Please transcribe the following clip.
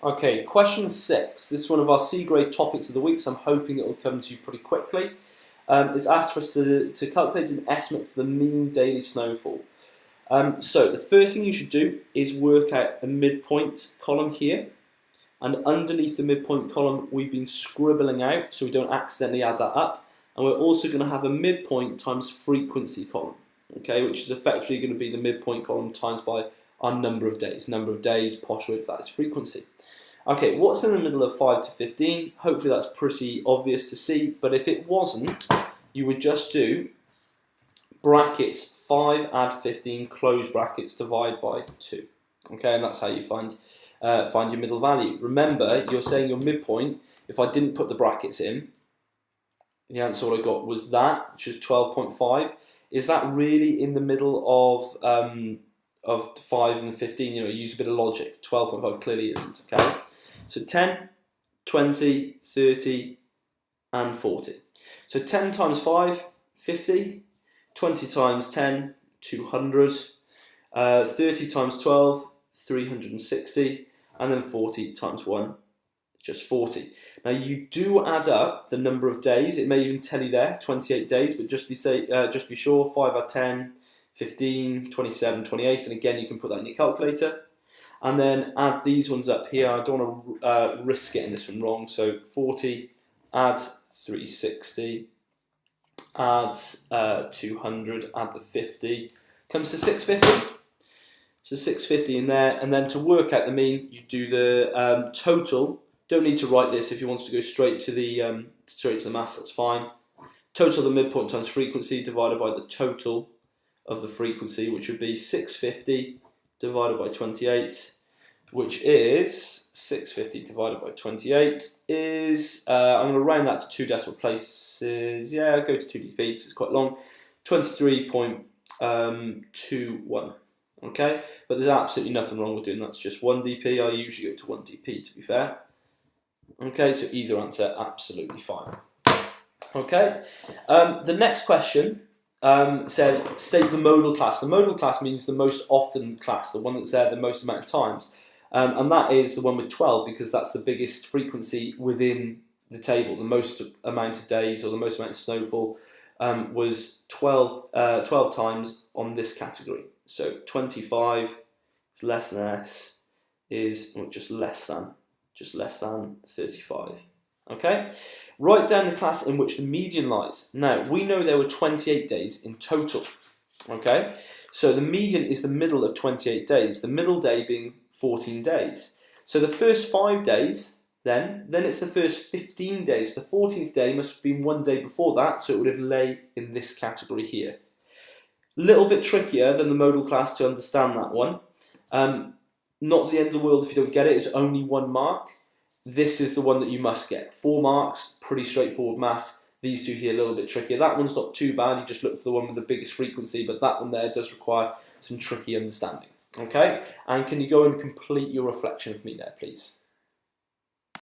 Okay, question 6. This is one of our C grade topics of the week, so I'm hoping it will come to you pretty quickly. It's asked for us to calculate an estimate for the mean daily snowfall. So the first thing you should do is work out a midpoint column here. And underneath the midpoint column, we've been scribbling out so we don't accidentally add that up. And we're also going to have a midpoint times frequency column, okay, which is effectively going to be the midpoint column times by our number of days. Number of days, posh word, that is frequency. Okay, what's in the middle of 5 to 15? Hopefully that's pretty obvious to see, but if it wasn't, you would just do brackets 5 add 15 close brackets divide by 2. Okay, and that's how you find your middle value. Remember, you're saying your midpoint. If I didn't put the brackets in, the answer what I got was that, which is 12.5. Is that really in the middle of 5 and 15? You know, use a bit of logic. 12.5 clearly isn't. Okay, so 10, 20, 30, and 40. So 10 times 5, 50. 20 times 10, 200. 30 times 12, 360. And then 40 times 1, just 40. Now you do add up the number of days. It may even tell you there 28 days, but just be sure. 5 are 10, 15, 27, 28, and again you can put that in your calculator. And then add these ones up here. I don't want to risk getting this one wrong. So 40, add 360, add 200, add the 50, comes to 650. So 650 in there, and then to work out the mean, you do the total. Don't need to write this if you want to go straight to the maths. That's fine. Total of the midpoint times frequency divided by the total of the frequency, which would be 650 divided by 28, which is 650 divided by 28 is I'm going to round that to 2 decimal places. Yeah, go to 2 dp because it's quite long. 23.21. Okay, but there's absolutely nothing wrong with doing that. It's just 1 dp. I usually go to 1 dp to be fair. Okay, so either answer absolutely fine. Okay, the next question says state the modal class. The modal class means the most often class, the one that's there the most amount of times, and that is the one with 12 because that's the biggest frequency within the table. The most amount of days or the most amount of snowfall was 12 times on this category. So 25 is less than S is just less than 35. Okay, write down the class in which the median lies. Now we know there were 28 days in total. Okay, so the median is the middle of 28 days. The middle day being 14 days. So the first 5 days, then it's the first 15 days. The 14th day must have been 1 day before that, so it would have lay in this category here. Little bit trickier than the modal class to understand that one. Not the end of the world if you don't get it. It's only 1 mark. This is the one that you must get. 4 marks, pretty straightforward maths. These two here a little bit trickier. That one's not too bad. You just look for the one with the biggest frequency, but that one there does require some tricky understanding. Okay, and can you go and complete your reflection for me there, please?